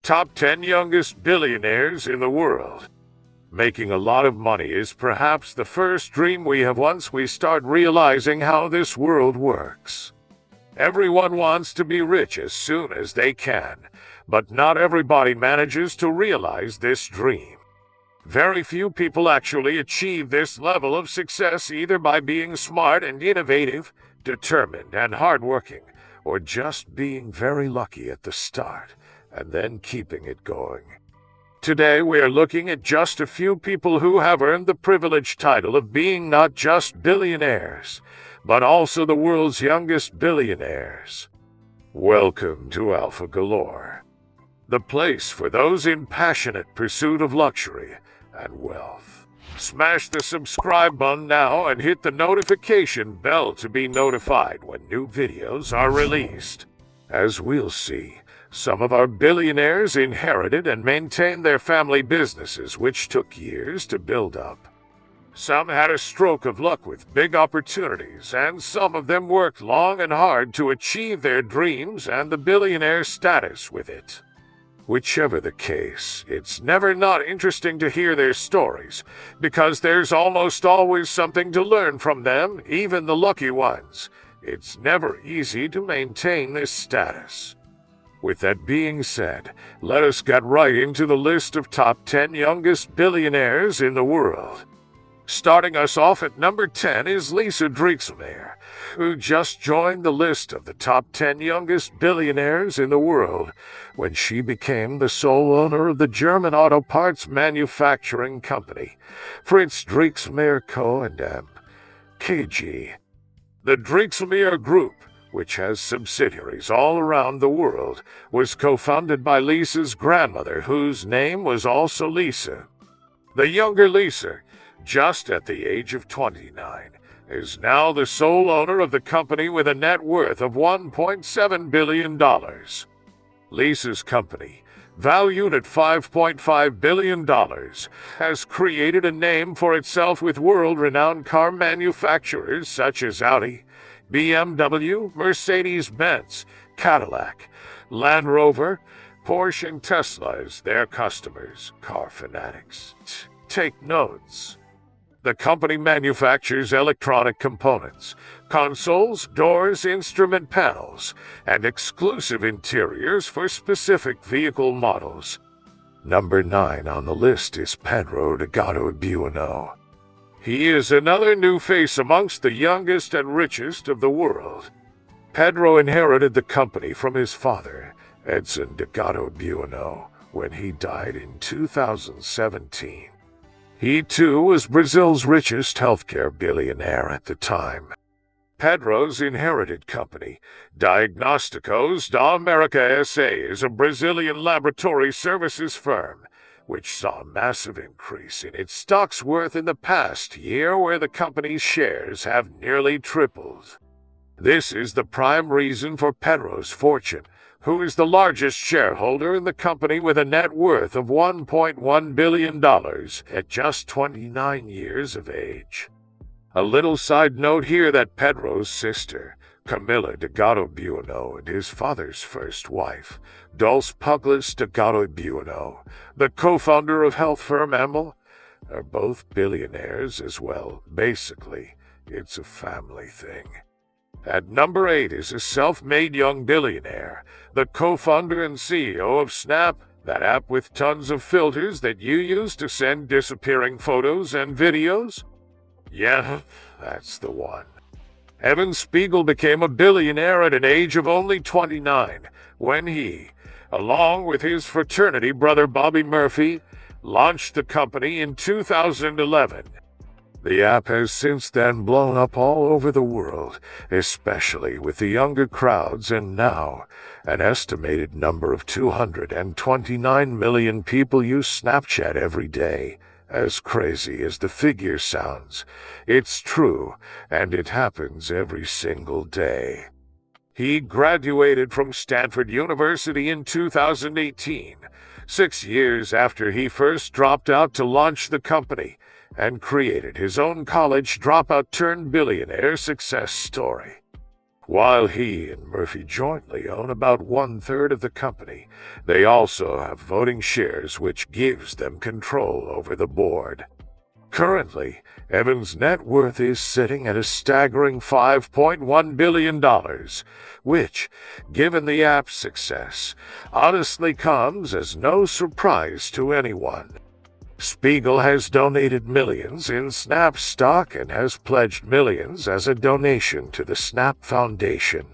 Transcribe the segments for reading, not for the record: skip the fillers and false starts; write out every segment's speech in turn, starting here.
Top 10 youngest billionaires in the world. Making a lot of money is perhaps the first dream we have once we start realizing how this world works. Everyone wants to be rich as soon as they can, but not everybody manages to realize this dream. Very few people actually achieve this level of success either by being smart and innovative, determined and hardworking, or just being very lucky at the start and then keeping it going. Today we are looking at just a few people who have earned the privileged title of being not just billionaires, but also the world's youngest billionaires. Welcome to Alpha Galore, the place for those in passionate pursuit of luxury and wealth. Smash the subscribe button now and hit the notification bell to be notified when new videos are released. As we'll see, some of our billionaires inherited and maintained their family businesses which took years to build up. Some had a stroke of luck with big opportunities, and some of them worked long and hard to achieve their dreams and the billionaire status with it. Whichever the case, it's never not interesting to hear their stories, because there's almost always something to learn from them, even the lucky ones. It's never easy to maintain this status. With that being said, let us get right into the list of top 10 youngest billionaires in the world. Starting us off at number 10 is Lisa Draexlmaier, who just joined the list of the top 10 youngest billionaires in the world when she became the sole owner of the German auto parts manufacturing company, Fritz Draexlmaier Co KG. The Draexlmiaer Group, which has subsidiaries all around the world, was co-founded by Lisa's grandmother, whose name was also Lisa. The younger Lisa, just at the age of 29, is now the sole owner of the company with a net worth of $1.7 billion. Lisa's company, valued at $5.5 billion, has created a name for itself with world-renowned car manufacturers such as Audi, BMW, Mercedes-Benz, Cadillac, Land Rover, Porsche and Tesla as their customers. Car fanatics, take notes. The company manufactures electronic components, consoles, doors, instrument panels, and exclusive interiors for specific vehicle models. Number 9 on the list is Pedro de Godoy Bueno. He is another new face amongst the youngest and richest of the world. Pedro inherited the company from his father, Edson de Godoy Bueno, when he died in 2017. He too was Brazil's richest healthcare billionaire at the time. Pedro's inherited company, Diagnósticos da América S.A., is a Brazilian laboratory services firm, which saw a massive increase in its stock's worth in the past year, where the company's shares have nearly tripled. This is the prime reason for Pedro's fortune, who is the largest shareholder in the company with a net worth of $1.1 billion at just 29 years of age. A little side note here that Pedro's sister, Camilla de Godoy Bueno, and his father's first wife, Dulce Pugliese de Godoy Bueno, the co-founder of health firm Amel, are both billionaires as well. Basically, it's a family thing. At number 8 is a self-made young billionaire, the co-founder and CEO of Snap, that app with tons of filters that you use to send disappearing photos and videos. Yeah, that's the one. Evan Spiegel became a billionaire at an age of only 29, when he, along with his fraternity brother Bobby Murphy, launched the company in 2011. The app has since then blown up all over the world, especially with the younger crowds, and now an estimated number of 229 million people use Snapchat every day. As crazy as the figure sounds, it's true, and it happens every single day. He graduated from Stanford University in 2018, 6 years after he first dropped out to launch the company, and created his own college dropout-turned-billionaire success story. While he and Murphy jointly own about 1/3 of the company, they also have voting shares which gives them control over the board. Currently, Evans' net worth is sitting at a staggering $5.1 billion, which, given the app's success, honestly comes as no surprise to anyone. Spiegel has donated millions in Snap stock and has pledged millions as a donation to the Snap Foundation.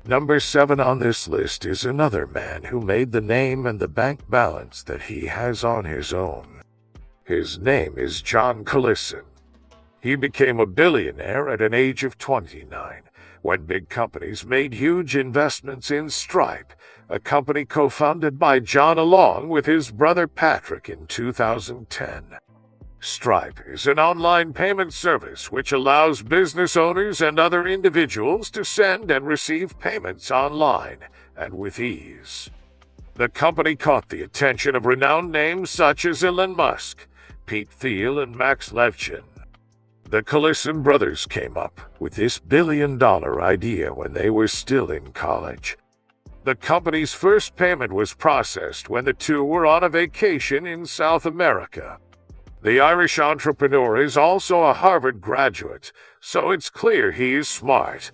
Number 7 on this list is another man who made the name and the bank balance that he has on his own. His name is John Collison. He became a billionaire at an age of 29, when big companies made huge investments in Stripe, a company co-founded by John along with his brother Patrick in 2010. Stripe is an online payment service which allows business owners and other individuals to send and receive payments online and with ease. The company caught the attention of renowned names such as Elon Musk, Pete Thiel, and Max Levchin. The Collison brothers came up with this billion-dollar idea when they were still in college. The company's first payment was processed when the two were on a vacation in South America. The Irish entrepreneur is also a Harvard graduate, so it's clear he is smart.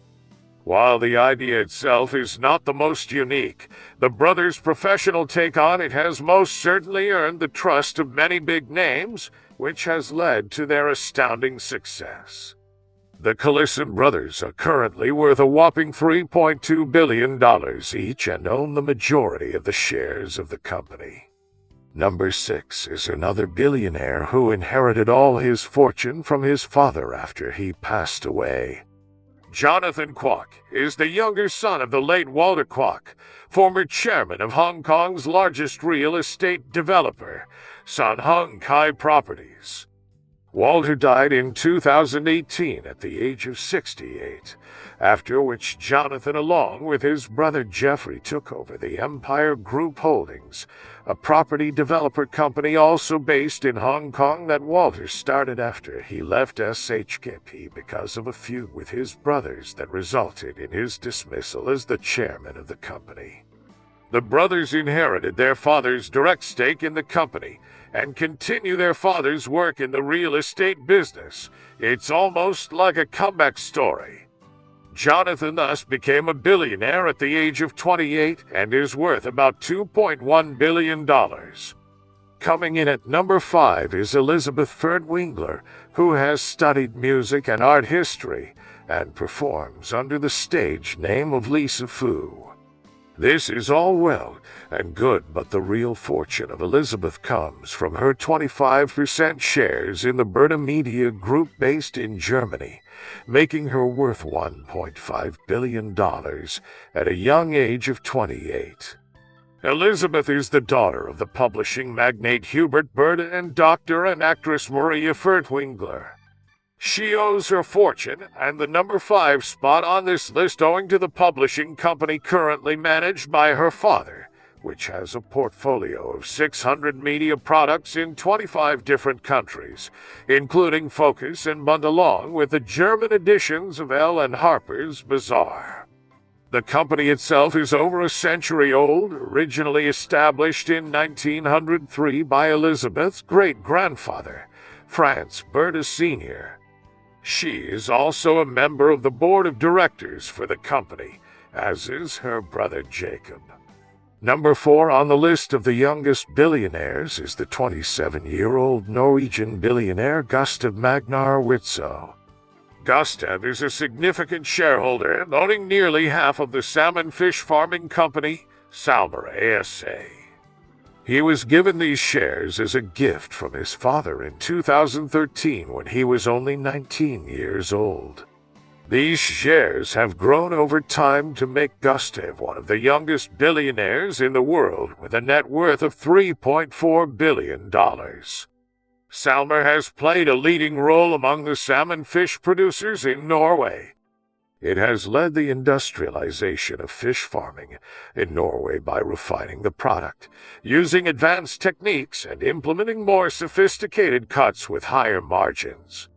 While the idea itself is not the most unique, the brothers' professional take on it has most certainly earned the trust of many big names, which has led to their astounding success. The Collison brothers are currently worth a whopping $3.2 billion each and own the majority of the shares of the company. Number 6 is another billionaire who inherited all his fortune from his father after he passed away. Jonathan Kwok is the younger son of the late Walter Kwok, former chairman of Hong Kong's largest real estate developer, Sun Hung Kai Properties. Walter died in 2018 at the age of 68, after which Jonathan along with his brother Jeffrey took over the Empire Group Holdings, a property developer company also based in Hong Kong that Walter started after he left SHKP because of a feud with his brothers that resulted in his dismissal as the chairman of the company. The brothers inherited their father's direct stake in the company and continue their father's work in the real estate business. It's almost like a comeback story. Jonathan thus became a billionaire at the age of 28 and is worth about $2.1 billion. Coming in at number 5 is Elizabeth Furtwaengler, who has studied music and art history and performs under the stage name of Lisa Fu. This is all well and good, but the real fortune of Elizabeth comes from her 25% shares in the Burda Media Group based in Germany, making her worth $1.5 billion at a young age of 28. Elizabeth is the daughter of the publishing magnate Hubert Burda and doctor and actress Maria Furtwaengler. She owes her fortune and the number 5 spot on this list owing to the publishing company currently managed by her father, which has a portfolio of 600 media products in 25 different countries, including Focus and Bund along with the German editions of Elle and Harper's Bazaar. The company itself is over a century old, originally established in 1903 by Elizabeth's great-grandfather, Franz Burda Senior. She is also a member of the board of directors for the company, as is her brother Jacob. Number 4 on the list of the youngest billionaires is the 27-year-old Norwegian billionaire Gustav Magnar Witzoe. Gustav is a significant shareholder, owning nearly half of the salmon fish farming company, SalMar ASA. He was given these shares as a gift from his father in 2013 when he was only 19 years old. These shares have grown over time to make Gustav one of the youngest billionaires in the world with a net worth of $3.4 billion. SalMar has played a leading role among the salmon fish producers in Norway. It has led the industrialization of fish farming in Norway by refining the product, using advanced techniques, and implementing more sophisticated cuts with higher margins.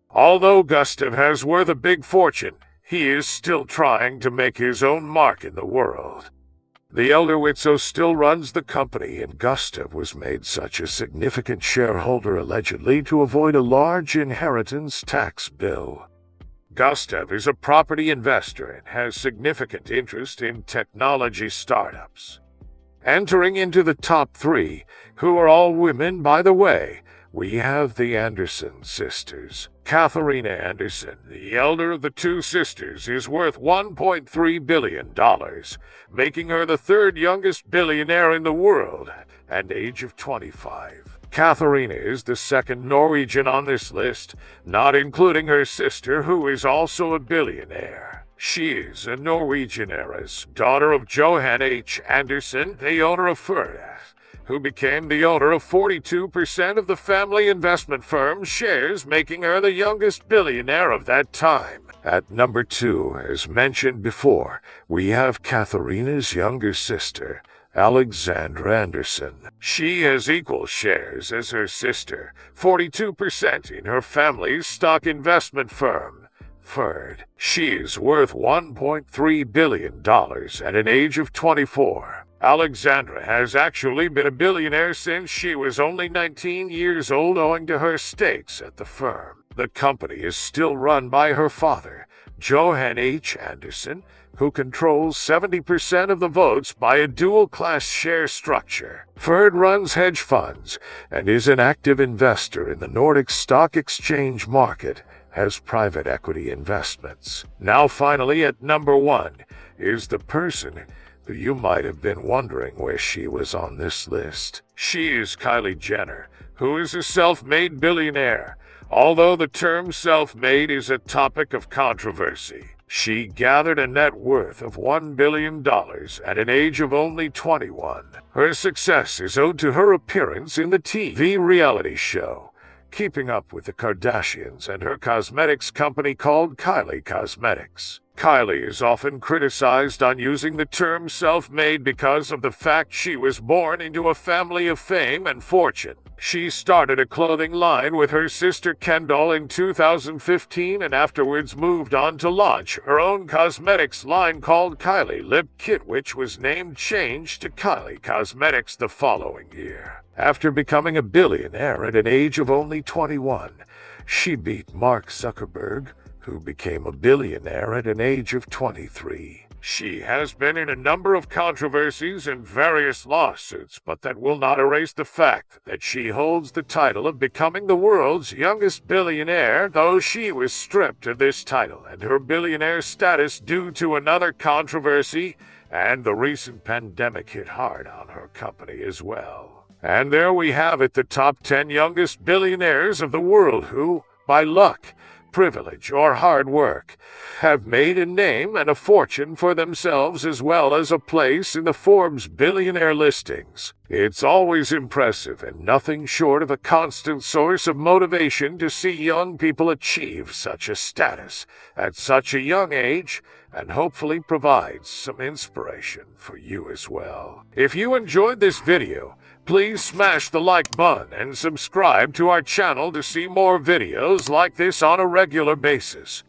Although Gustav has worth a big fortune, he is still trying to make his own mark in the world. The elder Witzoe still runs the company, and Gustav was made such a significant shareholder allegedly to avoid a large inheritance tax bill. Gustav is a property investor and has significant interest in technology startups. Entering into the top 3, who are all women by the way, we have the Anderson sisters. Katharina Anderson, the elder of the 2 sisters, is worth $1.3 billion, making her the 3rd youngest billionaire in the world at the age of 25. Katharina is the 2nd Norwegian on this list, not including her sister, who is also a billionaire. She is a Norwegian heiress, daughter of Johan H. Anderson, the owner of Furtwaengler, who became the owner of 42% of the family investment firm's shares, making her the youngest billionaire of that time. At number 2, as mentioned before, we have Katharina's younger sister, Alexandra Anderson. She has equal shares as her sister, 42% in her family's stock investment firm, Furd. She is worth $1.3 billion at an age of 24. Alexandra has actually been a billionaire since she was only 19 years old, owing to her stakes at the firm. The company is still run by her father, Johan H. Anderson, who controls 70% of the votes by a dual-class share structure. Furd runs hedge funds and is an active investor in the Nordic stock exchange market, has private equity investments. Now finally at number 1 is the person who you might have been wondering where she was on this list. She is Kylie Jenner, who is a self-made billionaire. Although the term self-made is a topic of controversy, she gathered a net worth of $1 billion at an age of only 21. Her success is owed to her appearance in the TV reality show Keeping Up with the Kardashians and her cosmetics company called Kylie Cosmetics. Kylie is often criticized on using the term self-made because of the fact she was born into a family of fame and fortune. She started a clothing line with her sister Kendall in 2015 and afterwards moved on to launch her own cosmetics line called Kylie Lip Kit, which was changed to Kylie Cosmetics the following year. After becoming a billionaire at an age of only 21, she beat Mark Zuckerberg, who became a billionaire at an age of 23. She has been in a number of controversies and various lawsuits, but that will not erase the fact that she holds the title of becoming the world's youngest billionaire, though she was stripped of this title and her billionaire status due to another controversy, and the recent pandemic hit hard on her company as well. And there we have it, the top 10 youngest billionaires of the world who, by luck, privilege, or hard work, have made a name and a fortune for themselves as well as a place in the Forbes billionaire listings. It's always impressive and nothing short of a constant source of motivation to see young people achieve such a status at such a young age, and hopefully provides some inspiration for you as well. If you enjoyed this video, please smash the like button and subscribe to our channel to see more videos like this on a regular basis.